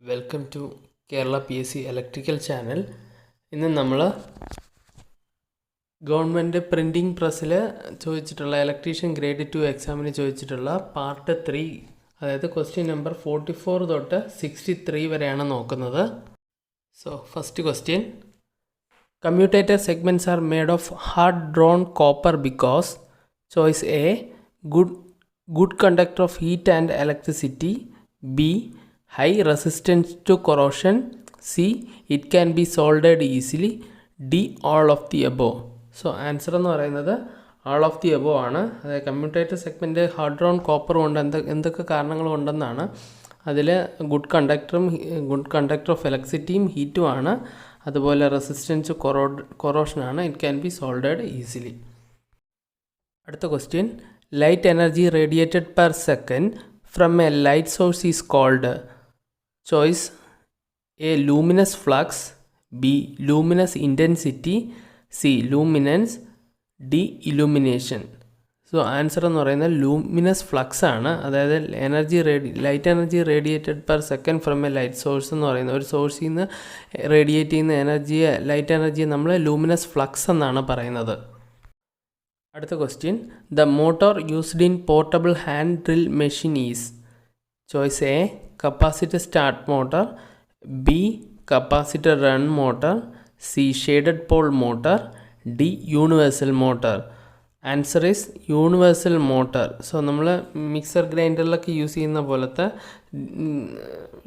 Welcome to Kerala PSC electrical channel. ഇന്ന് നമ്മൾ government printing പ്രസ്സിൽ ചോദിച്ചിട്ടുള്ള ഇലക്ട്രീഷ്യൻ ഗ്രേഡ് 2 എക്സാമിന് ചോദിച്ചിട്ടുള്ള പാർട്ട് 3, അതായത് ക്വസ്റ്റ്യൻ നമ്പർ 44 തൊട്ട് 63 വരെയാണ് നോക്കുന്നത്. So first question, commutator segments are made of hard drawn copper because choice A good conductor of heat and electricity, B high resistance to corrosion, C it can be soldered easily, D all of the above. So answer എന്ന് പറയുന്നത് all of the above ആണ്. അതായത് commutator segment hard drawn copper കൊണ്ട് എന്തൊക്കെ കാരണങ്ങൾ കൊണ്ടെന്നാണ്. അതിൽ good conductor of ഇലക്ട്രിസിറ്റിയും ഹീറ്റും ആണ്. അതുപോലെ റെസിസ്റ്റൻസ് കൊറോഷനാണ്. It can be soldered easily. അടുത്ത question, light energy radiated per second from a light source is called choice A luminous flux, B luminous intensity, C luminance, D illumination. So answer എന്ന് പറയുന്നത് luminous flux ആണ്. അതായത് light energy radiated per second from A light source എന്ന് പറയുന്നത്, ഒരു സോഴ്സിൽ നിന്ന് radiate ചെയ്യുന്ന ലൈറ്റ് എനർജിയെ നമ്മൾ ലൂമിനസ് ഫ്ലക്സ് എന്നാണ് പറയുന്നത്. അടുത്ത question, the motor used in portable hand drill machine is choice A capacitor start motor, B capacitor run motor, C shaded pole motor, D universal motor. Answer is universal motor. So നമ്മൾ mixer ഗ്രൈൻഡറിലൊക്കെ use ചെയ്യുന്ന പോലത്തെ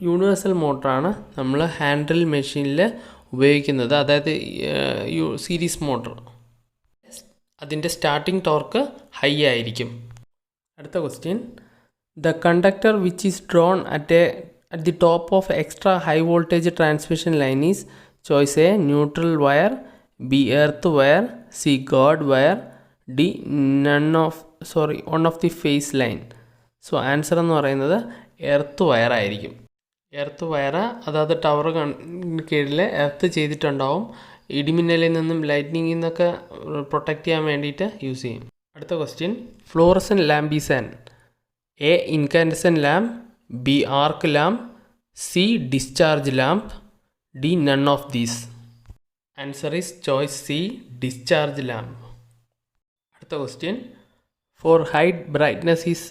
universal മോട്ടറാണ് നമ്മൾ hand drill മെഷീനിൽ ഉപയോഗിക്കുന്നത്. അതായത് series motor. അതിൻ്റെ starting torque high ആയിരിക്കും. അടുത്ത question, the conductor which is drawn at the top of extra high voltage transmission line is choice A neutral wire, B earth wire, see God wire, D one of the phase line. So answer എന്ന് പറയുന്നത് earth wire ആയിരിക്കും. Earth wire അതായത് tower കീഴിൽ earth ചെയ്തിട്ടുണ്ടാവും. ഇടിമിന്നലിൽ നിന്നും ലൈറ്റ്നിങ്ങിൽ നിന്നൊക്കെ protect ചെയ്യാൻ വേണ്ടിയിട്ട് യൂസ് ചെയ്യും. അടുത്ത question, fluorescent lamp is an a incandescent lamp, b arc lamp, c discharge lamp, d none of these. Answer is choice c discharge lamp. അടുത്ത question, for high brightness is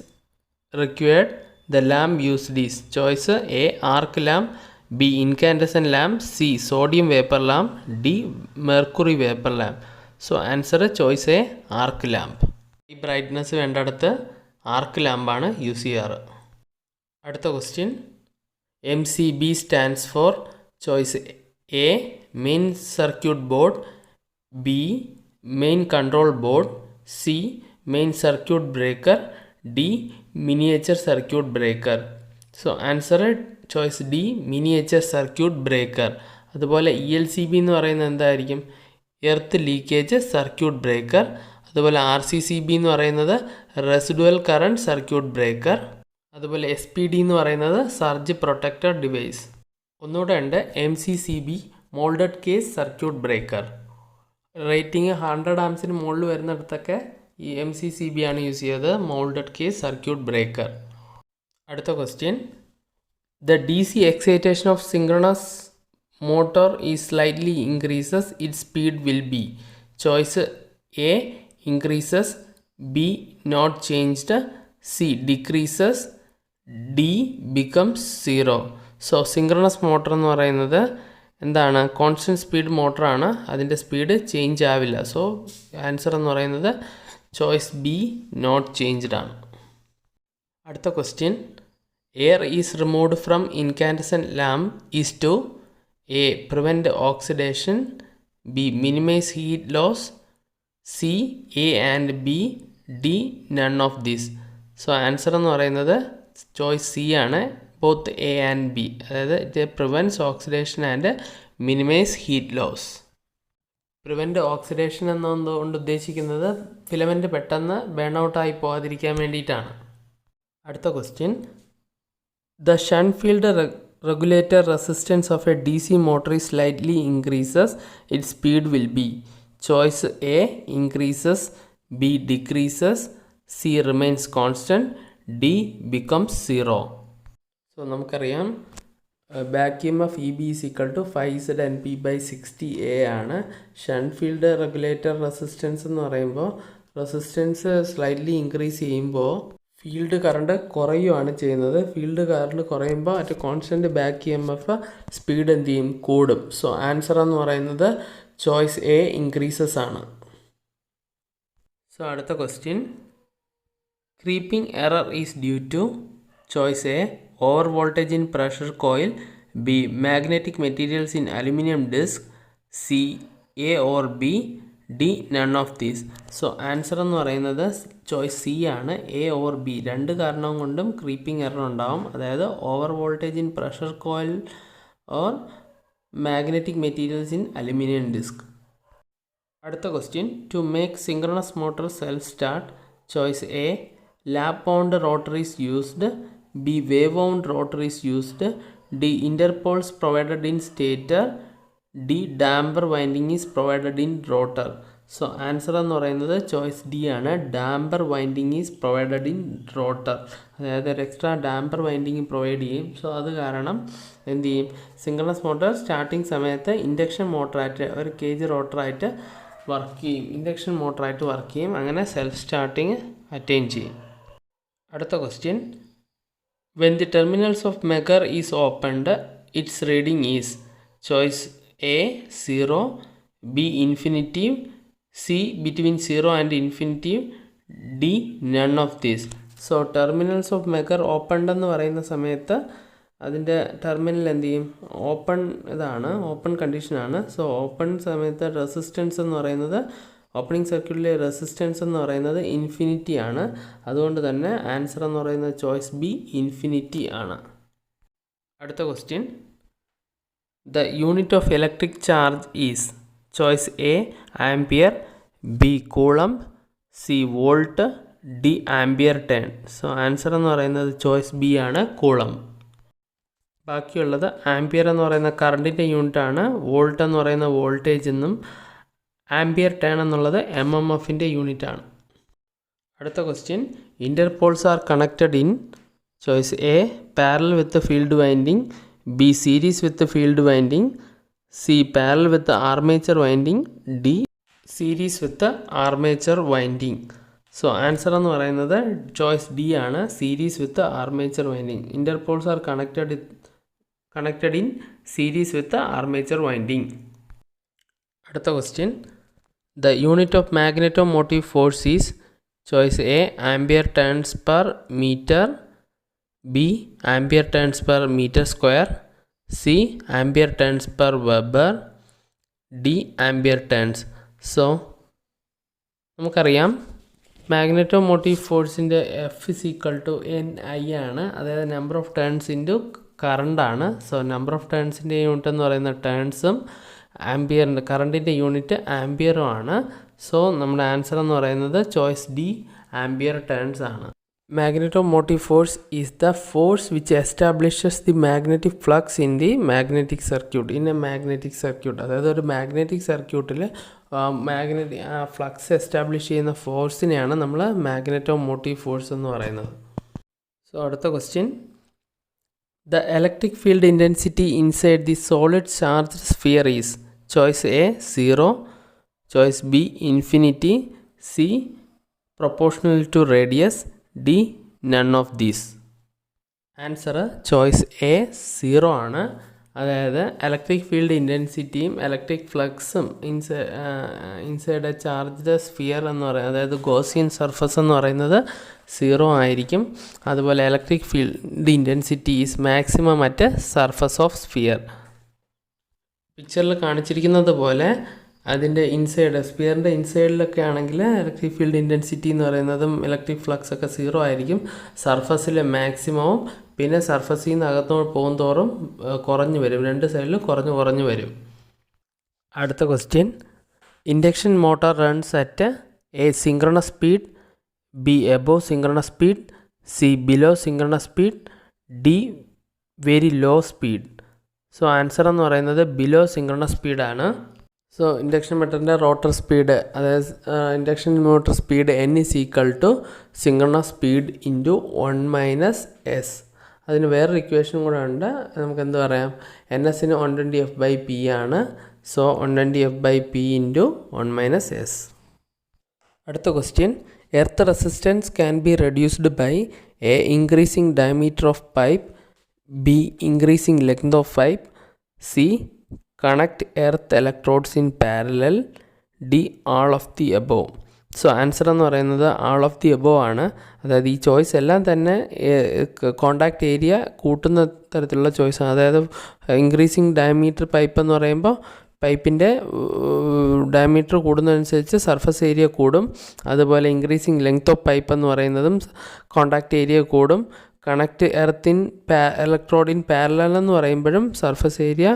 required the lamp used is choice a arc lamp, b incandescent lamp, c sodium vapour lamp, d mercury vapour lamp. So answer choice a arc lamp. ഈ brightness വേണ്ടടുത്ത് arc ലാമ്പാണ് use ചെയ്യാറ്. അടുത്ത question, MCB stands for choice A main circuit board, B main control board, C main circuit breaker, D miniature circuit breaker. So answer choice D miniature circuit breaker. അതുപോലെ ELCB എന്ന് പറയുന്നത് എന്തായിരിക്കും? Earth leakage circuit breaker. അതുപോലെ RCCB എന്ന് പറയുന്നത് residual current circuit breaker. അതുപോലെ SPD എന്ന് പറയുന്നത് സർജ് പ്രൊട്ടക്റ്റർ ഡിവൈസ്. ഒന്നുകൂടെ ഉണ്ട് MCCB moulded case circuit breaker. Rating 100 ആംസിന് മുകളിൽ വരുന്നിടത്തൊക്കെ ഈ MCCB ആണ് യൂസ് ചെയ്തത്, മോൾഡഡ് കേസ് സർക്യൂട്ട് ബ്രേക്കർ. അടുത്ത question, the DC excitation of synchronous motor is slightly increases, its speed will be choice A increases, B not changed, C decreases, D becomes 0. So synchronous motor എന്ന് പറയുന്നത് എന്താണ്? Constant speed മോട്ടറാണ്. അതിൻ്റെ speed change ആവില്ല. So answer എന്ന് പറയുന്നത് choice B not changed ആണ്. അടുത്ത question, air is removed from incandescent lamp is to A prevent oxidation, B minimize heat loss, C A and B, D none of this. So answer എന്ന് പറയുന്നത് choice C ആണ്, both A and B. അതായത് ഇത് prevents oxidation and minimise heat loss. Prevent oxidation എന്നതുകൊണ്ട് ഉദ്ദേശിക്കുന്നത് filament പെട്ടെന്ന് burn ഔട്ടായി പോകാതിരിക്കാൻ വേണ്ടിയിട്ടാണ്. അടുത്ത question, the shunt field regulator resistance of a DC motor is slightly increases, its speed will be choice A increases, B decreases, C remains constant, D becomes 0. So നമുക്കറിയാം back EMF EB is equal to 5ZNP by 60A ആണ്. Shunt field regulator resistance എന്ന് പറയുമ്പോൾ resistance slightly increase ചെയ്യുമ്പോൾ field current കുറയുകയാണ് ചെയ്യുന്നത്. Field current കുറയുമ്പോൾ at constant back EMF speed എന്ത് ചെയ്യും, കൂടും. സോ ആൻസർ എന്ന് പറയുന്നത് ചോയ്സ് എ ഇൻക്രീസസ് ആണ്. സോ അടുത്ത question, creeping error is due to choice A over voltage in pressure coil, B magnetic materials in aluminum disc, C A or B, D none of these. So answer എന്ന് പറയുന്നത് choice C ആണ്, A or B. രണ്ട് കാരണം കൊണ്ടും creeping error ഉണ്ടാവും. അതായത് over voltage in pressure coil or magnetic materials in aluminium disc. അടുത്ത question, to make synchronous motor self start, choice A lap wound rotor is used, B wave wound rotor is used, D interpoles provided in stator, D damper winding is provided in rotor. So answer എന്ന് പറയുന്നത് choice D ആണ്, damper winding is provided in rotor. അതായത് ഒരു extra damper winding provide ചെയ്യും. So അത് കാരണം എന്ത് ചെയ്യും, സിങ്ക്രണസ് മോട്ടോർ സ്റ്റാർട്ടിങ് സമയത്ത് ഇൻഡക്ഷൻ മോട്ടറായിട്ട് ഒരു കേജ് റോട്ടറായിട്ട് വർക്ക് ചെയ്യും, ഇൻഡക്ഷൻ മോട്ടറായിട്ട് വർക്ക് ചെയ്യും. അങ്ങനെ സെൽഫ് സ്റ്റാർട്ടിങ് അറ്റൈൻ ചെയ്യും. അടുത്ത question, when the terminals of measure is opened, its reading is choice A 0, B infinitive, C between 0 and infinitive, D none of these. So terminals of megger opened എന്ന് പറയുന്ന സമയത്ത് അതിൻ്റെ terminal എന്ത് ചെയ്യും, open ഇതാണ്, open കണ്ടീഷനാണ്. So open സമയത്ത് resistance എന്ന് പറയുന്നത്, ഓപ്പണിംഗ് സർക്യൂട്ടിലെ റെസിസ്റ്റൻസ് എന്ന് പറയുന്നത് ഇൻഫിനിറ്റി ആണ്. അതുകൊണ്ട് തന്നെ ആൻസർ എന്ന് പറയുന്നത് ചോയ്സ് ബി ഇൻഫിനിറ്റി ആണ്. അടുത്ത question, the unit of electric charge is choice A ampere, B coulomb, C volt, D ampere turn. So answer എന്ന് പറയുന്നത് ചോയ്സ് ബി ആണ്, കൂളം. ബാക്കിയുള്ളത് ആംപിയർ എന്ന് പറയുന്ന കറണ്ടിൻ്റെ യൂണിറ്റ് ആണ്, വോൾട്ട് എന്ന് പറയുന്ന വോൾട്ടേജ് എന്നും ആംപിയർ ടേൺ എന്നുള്ളത് MMFൻ്റെ യൂണിറ്റ് ആണ്. അടുത്ത question, Interpols are connected in choice A parallel with field winding, B series with field winding, C parallel with armature winding, D series with armature winding. So answer എന്ന് പറയുന്നത് choice D ആണ്, series with armature winding. Interpols are connected in series with armature winding. അടുത്ത question, the unit of magnetomotive force is choice A ampere turns per meter, B ampere turns per meter square, C ampere turns per Weber, D ampere turns. So നമുക്കറിയാം മാഗ്നറ്റോമോട്ടീവ് ഫോഴ്സിൻ്റെ F is equal to NI ആണ്, അതായത് number of turns into കറണ്ടാണ്. So number of ടേൺസിൻ്റെ unit എന്ന് പറയുന്ന ടേൺസും ആംപിയറിൻ്റെ കറണ്ടിൻ്റെ unit ആംപിയറും ആണ്. So നമ്മുടെ answer എന്ന് പറയുന്നത് ചോയ്സ് ഡി ആംപിയർ ടേൺസ് ആണ്. Magnetomotive force is the force which establishes the magnetic flux in the magnetic circuit. In a magnetic circuit, അതായത് ഒരു മാഗ്നറ്റിക് സർക്യൂട്ടിൽ ഫ്ലക്സ് എസ്റ്റാബ്ലിഷ് ചെയ്യുന്ന ഫോഴ്സിനെയാണ് നമ്മൾ മാഗ്നറ്റോമോട്ടീവ് ഫോഴ്സ് എന്ന് പറയുന്നത്. സോ അടുത്ത question, the electric field intensity inside the solid charged sphere is choice A 0, choice B infinity, C proportional to radius, D none of these. Answer choice A 0 ആണ്. അതായത് electric field ഇൻറ്റൻസിറ്റിയും electric ഫ്ലക്സും inside a charged sphere എന്ന് പറയുന്നത്, അതായത് Gaussian surface എന്ന് പറയുന്നത് 0 ആയിരിക്കും. അതുപോലെ electric field intensity is maximum at surface of sphere. പിക്ചറിൽ കാണിച്ചിരിക്കുന്നത് പോലെ അതിൻ്റെ ഇൻസൈഡ്, സ്ഫിയറിൻ്റെ ഇൻസൈഡിലൊക്കെ ആണെങ്കിൽ ഇലക്ട്രിക് ഫീൽഡ് ഇൻറ്റൻസിറ്റി എന്ന് പറയുന്നതും ഇലക്ട്രിക് ഫ്ലക്സ് ഒക്കെ 0 ആയിരിക്കും. സർഫസിലെ മാക്സിമവും പിന്നെ സർഫസിൽ നിന്ന് അകത്തോട്ട് പോകും തോറും കുറഞ്ഞു വരും, രണ്ട് സൈഡിലും കുറഞ്ഞു വരും. അടുത്ത question, induction motor runs at A synchronous speed, B above synchronous speed, C below synchronous speed, D very low speed. So answer എന്ന് പറയുന്നത് ബിലോ സിങ്ക്രണസ് സ്പീഡാണ്. സോ ഇൻഡക്ഷൻ മോട്ടറിൻ്റെ റോട്ടർ സ്പീഡ്, അതായത് induction motor speed N is equal to synchronous speed into 1 - S. അതിന് വേറൊരു ഇക്വേഷനും കൂടെ ഉണ്ട്. നമുക്ക് എന്ത് പറയാം, എൻ എസിന് 120f/p ആണ്. So 120f/p into 1 - s. അടുത്ത question, earth resistance can be reduced by A increasing diameter of pipe, B increasing length of pipe, C connect earth electrodes in parallel, D all of the above. So answer എന്ന് പറയുന്നത് ആൾ of the above ആണ്. അതായത് ഈ choice എല്ലാം തന്നെ contact area കൂട്ടുന്ന തരത്തിലുള്ള ചോയ്സാണ്. അതായത് ഇൻക്രീസിങ് ഡയമീറ്റർ പൈപ്പ് എന്ന് പറയുമ്പോൾ പൈപ്പിൻ്റെ ഡയമീറ്റർ കൂടുന്നതനുസരിച്ച് സർഫസ് ഏരിയ കൂടും. അതുപോലെ ഇൻക്രീസിങ് ലെങ്ത് ഓഫ് പൈപ്പ് എന്ന് പറയുന്നതും കോണ്ടാക്ട് ഏരിയ കൂടും. Connect earth in electrode in parallel എന്ന് പറയുമ്പോഴും സർഫസ് ഏരിയ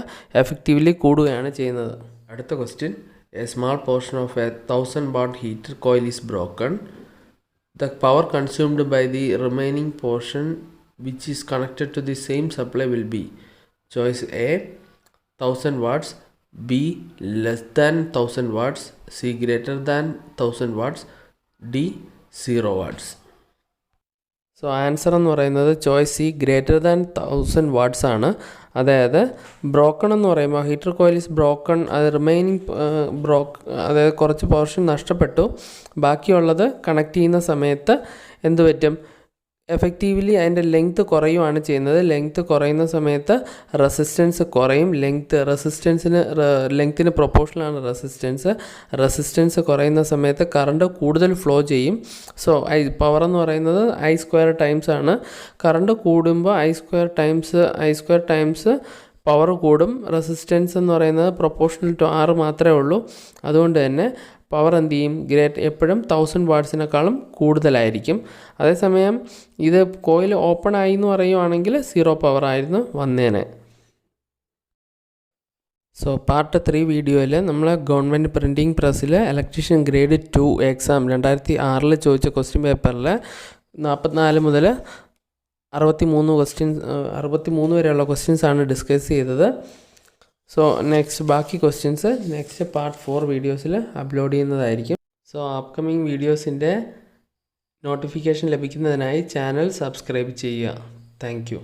എഫക്റ്റീവ്ലി കൂടുകയാണ് ചെയ്യുന്നത്. അടുത്ത question, a small portion of a 1000 watt heater coil is broken. The power consumed by the remaining portion which is connected to the same supply will be choice A 1000 watts, B less than 1000 watts, C greater than 1000 watts, D 0 watts. So answer എന്ന് പറയുന്നത് choice C greater than 1000 watts ആണ്. അതായത് broken എന്ന് പറയുമ്പോൾ heater coil is broken, അത് remaining അതായത് കുറച്ച് portion നഷ്ടപ്പെട്ടു. ബാക്കിയുള്ളത് കണക്ട് ചെയ്യുന്ന സമയത്ത് എന്ത് പറ്റും, എഫക്റ്റീവ്ലി അതിൻ്റെ ലെങ്ത്ത് കുറയുകയാണ് ചെയ്യുന്നത്. ലെങ്ത്ത് കുറയുന്ന സമയത്ത് റെസിസ്റ്റൻസ് കുറയും. ലെങ്ത്തിന് പ്രൊപ്പോർഷനാണ് റെസിസ്റ്റൻസ് കുറയുന്ന സമയത്ത് കറണ്ട് കൂടുതൽ ഫ്ലോ ചെയ്യും. സോ പവർ എന്ന് പറയുന്നത് I² ടൈംസ് ആണ്. കറണ്ട് കൂടുമ്പോൾ I² ടൈംസ് പവർ കൂടും. റെസിസ്റ്റൻസ് എന്ന് പറയുന്നത് പ്രൊപ്പോർഷണൽ ടു R മാത്രമേ ഉള്ളൂ. അതുകൊണ്ട് തന്നെ പവർ എന്ത് ചെയ്യും, എപ്പോഴും 1000 വാട്ട്സിനേക്കാളും കൂടുതലായിരിക്കും. അതേസമയം ഇത് കോയിൽ ഓപ്പൺ ആയി എന്ന് പറയുവാണെങ്കിൽ 0 പവർ ആയിരുന്നു വന്നേനെ. സോ പാർട്ട് 3 വീഡിയോയിൽ നമ്മൾ ഗവൺമെൻറ് പ്രിൻറ്റിംഗ് പ്രസ്സിൽ ഇലക്ട്രീഷ്യൻ ഗ്രേഡ് 2 എക്സാം 2006 ചോദിച്ച ക്വസ്റ്റ്യൻ പേപ്പറിൽ 44 മുതൽ 63 വരെയുള്ള ക്വസ്റ്റ്യൻസാണ് ഡിസ്കസ് ചെയ്തത്. സോ ബാക്കി ക്വസ്റ്റ്യൻസ് നെക്സ്റ്റ് പാർട്ട് 4 വീഡിയോസിൽ അപ്ലോഡ് ചെയ്യുന്നതായിരിക്കും. സോ അപ്കമിങ് വീഡിയോസിൻ്റെ നോട്ടിഫിക്കേഷൻ ലഭിക്കുന്നതിനായി ചാനൽ സബ്സ്ക്രൈബ് ചെയ്യുക. Thank U.